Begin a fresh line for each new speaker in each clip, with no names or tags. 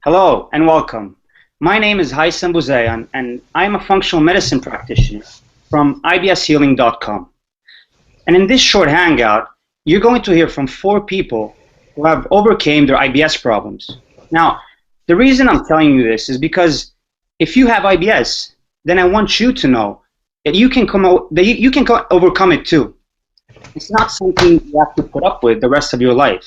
Hello and welcome. My name is Haitham Bouzayan and I'm a functional medicine practitioner from IBShealing.com. And in this short hangout, you're going to hear from 4 people who have overcame their IBS problems. Now, the reason I'm telling you this is because if you have IBS, then I want you to know that you can overcome it too. It's not something you have to put up with the rest of your life.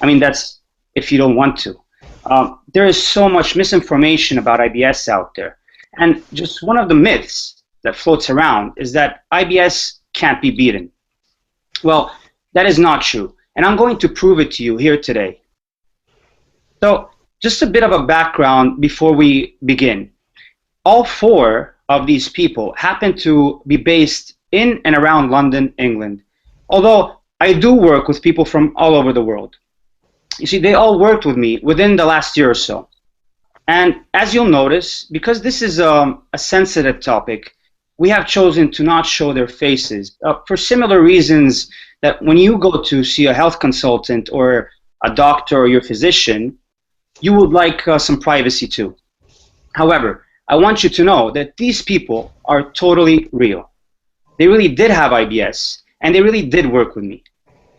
I mean, that's if you don't want to. There is so much misinformation about IBS out there. And just one of the myths that floats around is that IBS can't be beaten. Well, that is not true. And I'm going to prove it to you here today. So, just a bit of a background before we begin. All 4 of these people happen to be based in and around London, England. Although I do work with people from all over the world. You see, they all worked with me within the last year or so. And as you'll notice, because this is a sensitive topic, we have chosen to not show their faces for similar reasons that when you go to see a health consultant or a doctor or your physician, you would like some privacy too. However, I want you to know that these people are totally real. They really did have IBS, and they really did work with me.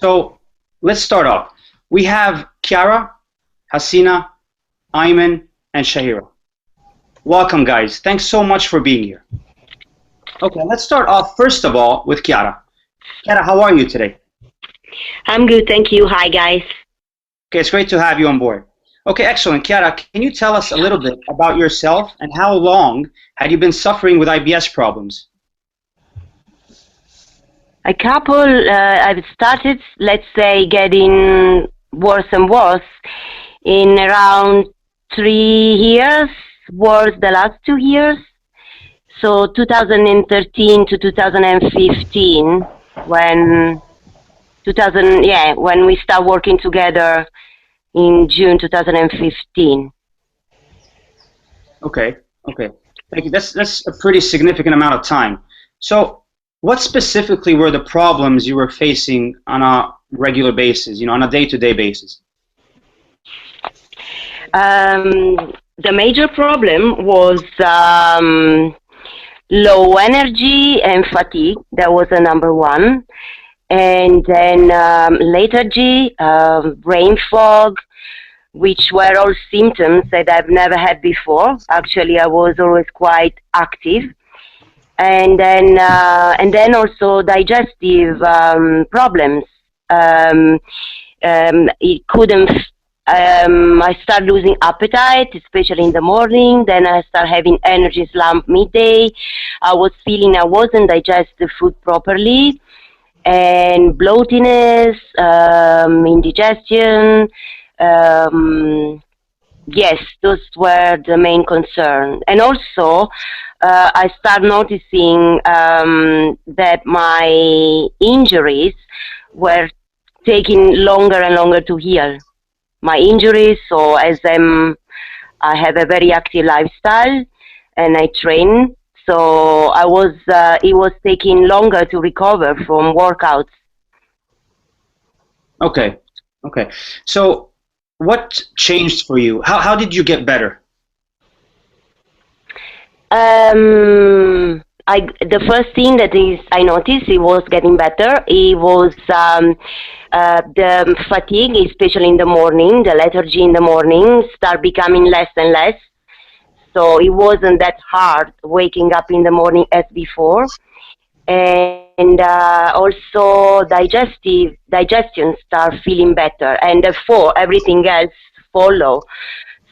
So let's start off. We have Chiara, Hasina, Ayman, and Shahira. Welcome, guys. Thanks so much for being here. Okay, let's start off first of all with Chiara. Chiara, how are you today?
I'm good, thank you. Hi, guys.
Okay, it's great to have you on board. Okay, excellent. Chiara, can you tell us a little bit about yourself and how long had you been suffering with IBS problems?
I've started, let's say, getting worse and worse in around 3 years, worse the last 2 years. So 2013 to 2015, when we start working together in June 2015.
Okay. Thank you. That's a pretty significant amount of time. So what specifically were the problems you were facing on a regular basis, on a day-to-day basis?
The major problem was low energy and fatigue. That was the number one. And then lethargy, brain fog, which were all symptoms that I've never had before. Actually, I was always quite active. And then also digestive problems. It couldn't. I start losing appetite, especially in the morning. Then I start having energy slump midday. I was feeling I wasn't digesting the food properly, and bloatiness, indigestion. Yes, those were the main concern. And also, I start noticing that my injuries were taking longer and longer to heal. My injuries, so I have a very active lifestyle and I train, so it was taking longer to recover from workouts.
Okay. So what changed for you? How did you get better?
The first thing I noticed it was getting better. It was the fatigue, especially in the morning, the lethargy in the morning, start becoming less and less. So it wasn't that hard waking up in the morning as before. And also digestion start feeling better, and therefore everything else follow.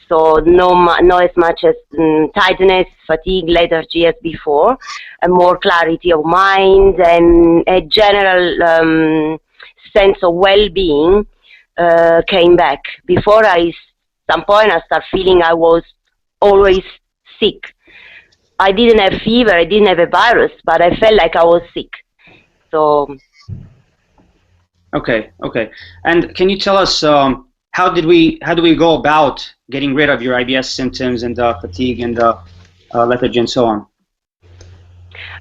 So not as much as tiredness, fatigue, lethargy as before, and more clarity of mind and a general sense of well-being came back. Before some point I start feeling I was always sick. I didn't have fever, I didn't have a virus, but I felt like I was sick. So.
Okay. And can you tell us how do we go about getting rid of your IBS symptoms and the fatigue and the lethargy and so on?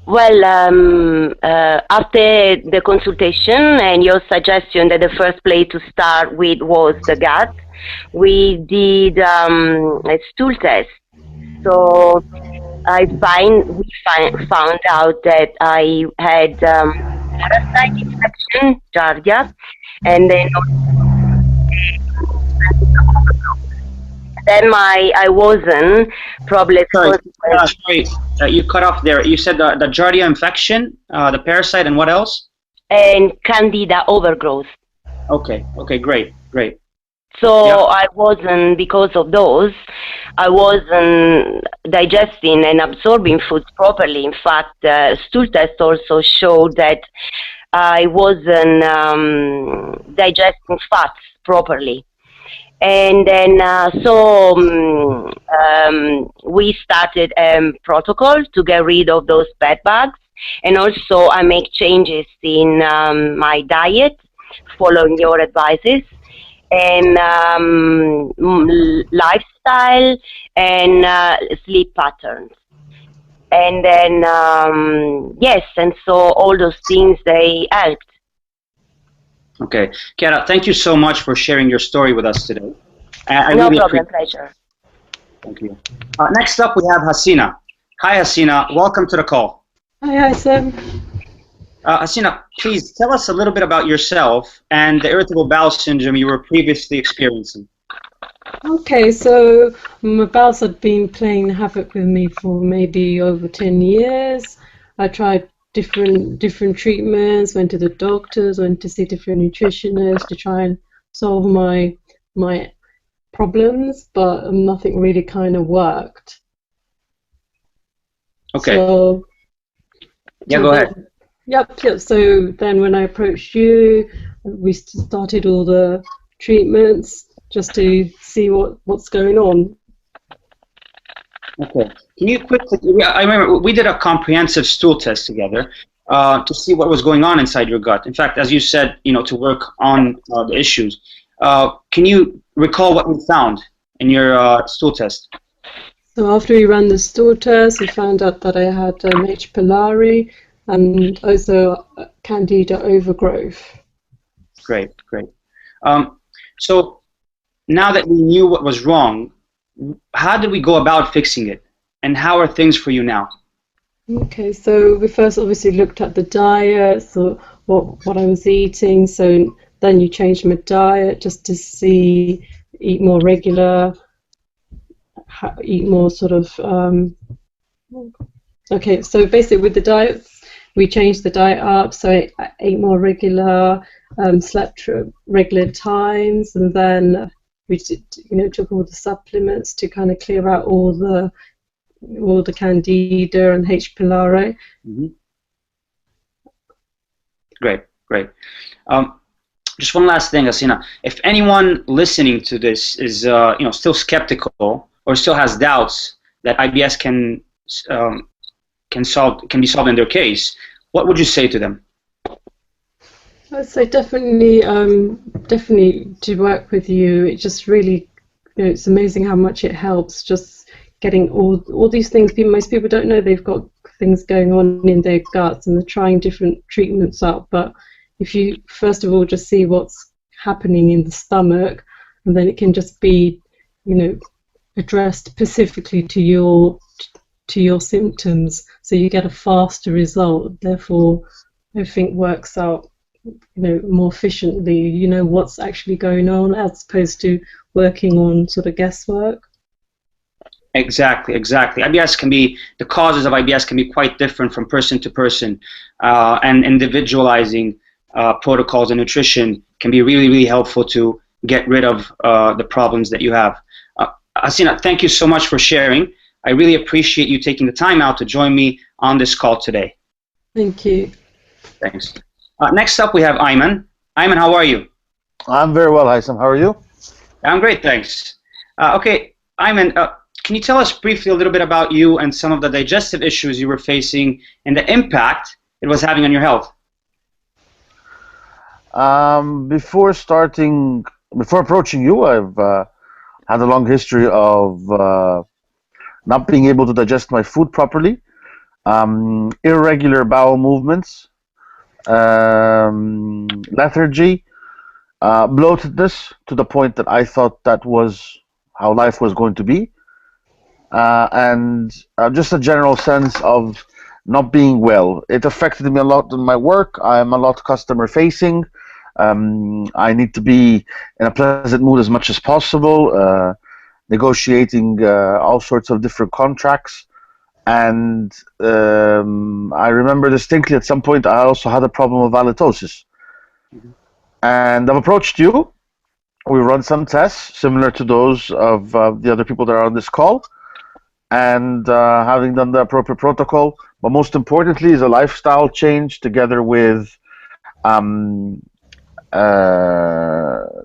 Well, after the consultation and your suggestion that the first place to start with was the gut, we did a stool test. So found out that I had parasite infection, Giardia, and then I wasn't probably
Sorry,
because it was
sorry, you cut off there. You said the Giardia infection, the parasite, and what else?
and candida overgrowth.
Okay, okay, great, great.
So
Yep.
I wasn't, because of those, I wasn't digesting and absorbing foods properly. In fact, stool test also showed that I wasn't digesting fats properly. And then, we started a protocol to get rid of those bed bugs. And also, I make changes in my diet, following your advices, and lifestyle and sleep patterns. And then, yes, and so all those things, they helped.
Okay, Chiara, thank you so much for sharing your story with us today. I
No
really
problem,
appreciate it.
pleasure.
Thank you. Next up, we have Hasina. Hi, Hasina. Welcome to the call.
Hi, Sam.
Hasina, please tell us a little bit about yourself and the irritable bowel syndrome you were previously experiencing.
Okay, so my bowels had been playing havoc with me for maybe over 10 years. I tried different treatments, went to the doctors, went to see different nutritionists to try and solve my problems, but nothing really kind of worked.
Okay.
So,
Yeah, go ahead.
Yep. So then when I approached you, we started all the treatments just to see what's going on.
Okay. Can you quickly, I remember we did a comprehensive stool test together to see what was going on inside your gut. In fact, as you said, to work on the issues. Can you recall what we found in your stool test?
So after we ran the stool test, we found out that I had H. pylori and also candida overgrowth.
Great, great. So now that we knew what was wrong, how did we go about fixing it? And how are things for you now?
Okay, so we first obviously looked at the diet, so what I was eating. So then you changed my diet just to eat more regular, eat more sort of. Okay, so basically with the diet, we changed the diet up. So I ate more regular, slept regular times, and then we took all the supplements to kind of clear out all the candida and H. pylori.
Mm-hmm. Great, great. Just one last thing, Asina. If anyone listening to this is still skeptical or still has doubts that IBS can be solved in their case, what would you say to them?
I'd say definitely to work with you. It just really, it's amazing how much it helps. Just getting all these things. Most people don't know they've got things going on in their guts, and they're trying different treatments out. But if you first of all just see what's happening in the stomach, and then it can just be, addressed specifically to your symptoms, so you get a faster result. Therefore, everything works out more efficiently. You know what's actually going on, as opposed to working on sort of guesswork.
Exactly. The causes of IBS can be quite different from person to person, and individualizing protocols and nutrition can be really, really helpful to get rid of the problems that you have. Asina, thank you so much for sharing. I really appreciate you taking the time out to join me on this call today.
Thank you.
Thanks. Next up, we have Ayman. Ayman, how are you?
I'm very well, Haitham. How are you?
I'm great, thanks. Okay, Ayman, can you tell us briefly a little bit about you and some of the digestive issues you were facing and the impact it was having on your health?
Before approaching you, I've had a long history of not being able to digest my food properly, irregular bowel movements, lethargy, bloatedness to the point that I thought that was how life was going to be, and just a general sense of not being well. It affected me a lot in my work. I'm a lot customer facing. I need to be in a pleasant mood as much as possible, negotiating all sorts of different contracts. And I remember distinctly at some point I also had a problem with halitosis. And I've approached you. We run some tests similar to those of the other people that are on this call, and having done the appropriate protocol. But most importantly, is a lifestyle change together with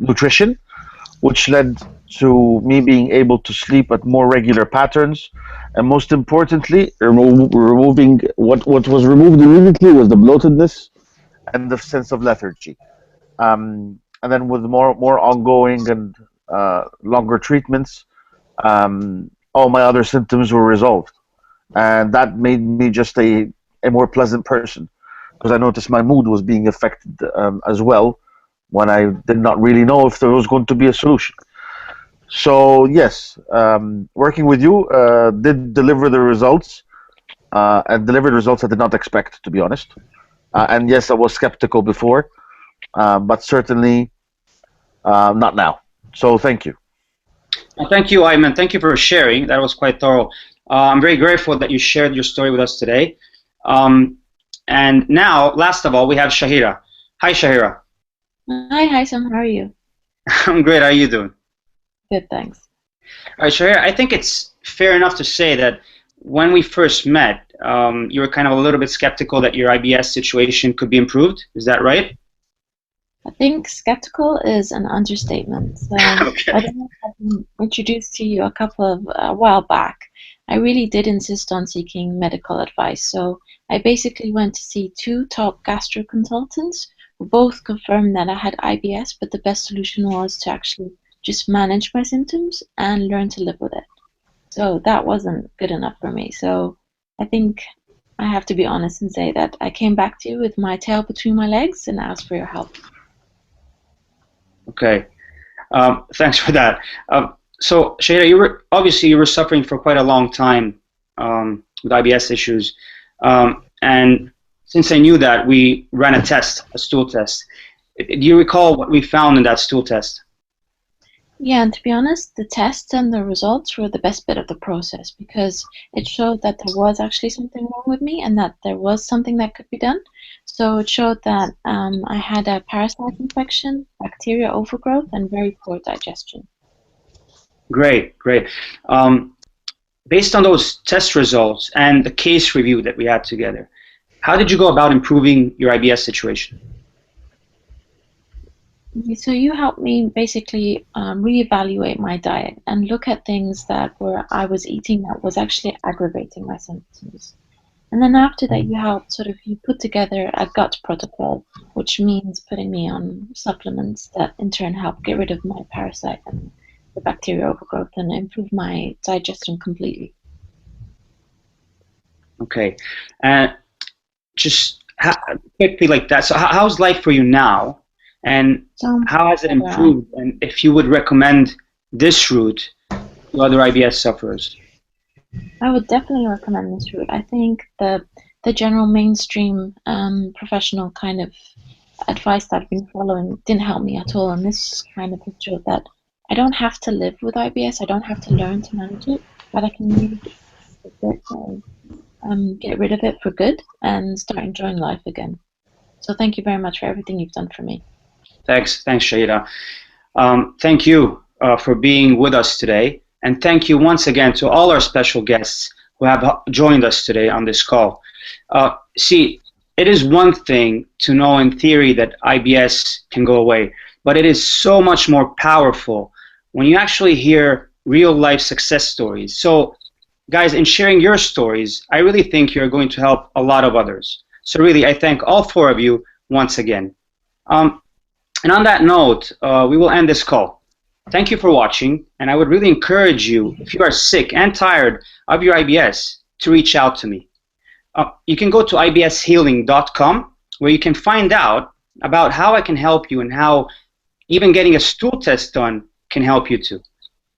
nutrition, which led to me being able to sleep at more regular patterns, and most importantly, removing what was removed immediately was the bloatedness and the sense of lethargy. And then with more ongoing and longer treatments, all my other symptoms were resolved, and that made me just a more pleasant person, because I noticed my mood was being affected as well when I did not really know if there was going to be a solution. So yes, working with you did deliver the results, and delivered results I did not expect, to be honest. And yes, I was skeptical before, but certainly not now. So thank you.
Thank you, Ayman. Thank you for sharing. That was quite thorough. I'm very grateful that you shared your story with us today. And now, last of all, we have Shahira. Hi, Shahira.
Hi, Sam. How are you?
I'm great. How are you doing?
Good, thanks.
All right, Shahira, I think it's fair enough to say that when we first met, you were kind of a little bit skeptical that your IBS situation could be improved. Is that right?
I think skeptical is an understatement. So
Okay.
I don't know if I've been introduced to you a while back. I really did insist on seeking medical advice. So I basically went to see 2 top gastro consultants who both confirmed that I had IBS, but the best solution was to actually just manage my symptoms and learn to live with it. So that wasn't good enough for me. So I think I have to be honest and say that I came back to you with my tail between my legs and asked for your help.
Okay. Thanks for that. So, Shahira, you were suffering for quite a long time with IBS issues, and since I knew that, we ran a stool test. Do you recall what we found in that stool test?
Yeah, and to be honest, the tests and the results were the best bit of the process because it showed that there was actually something wrong with me and that there was something that could be done. So it showed that I had a parasite infection, bacteria overgrowth, and very poor digestion.
Great, great. Based on those test results and the case review that we had together, how did you go about improving your IBS situation?
So you helped me basically reevaluate my diet and look at things that I was eating that was actually aggravating my symptoms. And then after that, you put together a gut protocol, which means putting me on supplements that in turn help get rid of my parasite and the bacteria overgrowth and improve my digestion completely.
Okay, and quickly like that. So how's life for you now? And how has it improved? And if you would recommend this route to other IBS sufferers?
I would definitely recommend this route. I think the general mainstream professional kind of advice that I've been following didn't help me at all. And this kind of showed that I don't have to live with IBS. I don't have to learn to manage it, but I can really get rid of it for good and start enjoying life again. So thank you very much for everything you've done for me.
Thanks, Shahira. Thank you for being with us today, and thank you once again to all our special guests who have joined us today on this call. See, it is one thing to know in theory that IBS can go away, but it is so much more powerful when you actually hear real-life success stories. So, guys, in sharing your stories, I really think you're going to help a lot of others. So really, I thank all 4 of you once again. And on that note, we will end this call. Thank you for watching, and I would really encourage you, if you are sick and tired of your IBS, to reach out to me. You can go to ibshealing.com, where you can find out about how I can help you and how Even getting a stool test done can help you too.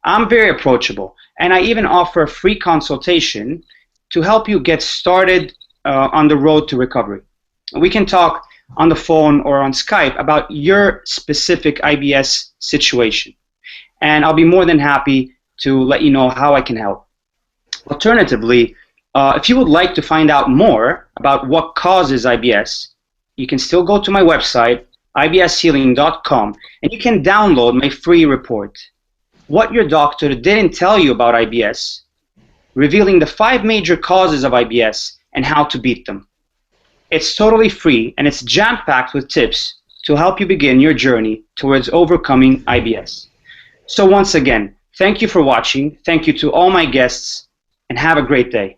I'm very approachable, and I even offer a free consultation to help you get started on the road to recovery. We can talk on the phone or on Skype about your specific IBS situation, and I'll be more than happy to let you know how I can help. Alternatively, if you would like to find out more about what causes IBS, you can still go to my website, ibshealing.com, and you can download my free report, What Your Doctor Didn't Tell You About IBS, revealing the 5 major causes of IBS and how to beat them. It's totally free, and it's jam-packed with tips to help you begin your journey towards overcoming IBS. So once again, thank you for watching, thank you to all my guests, and have a great day.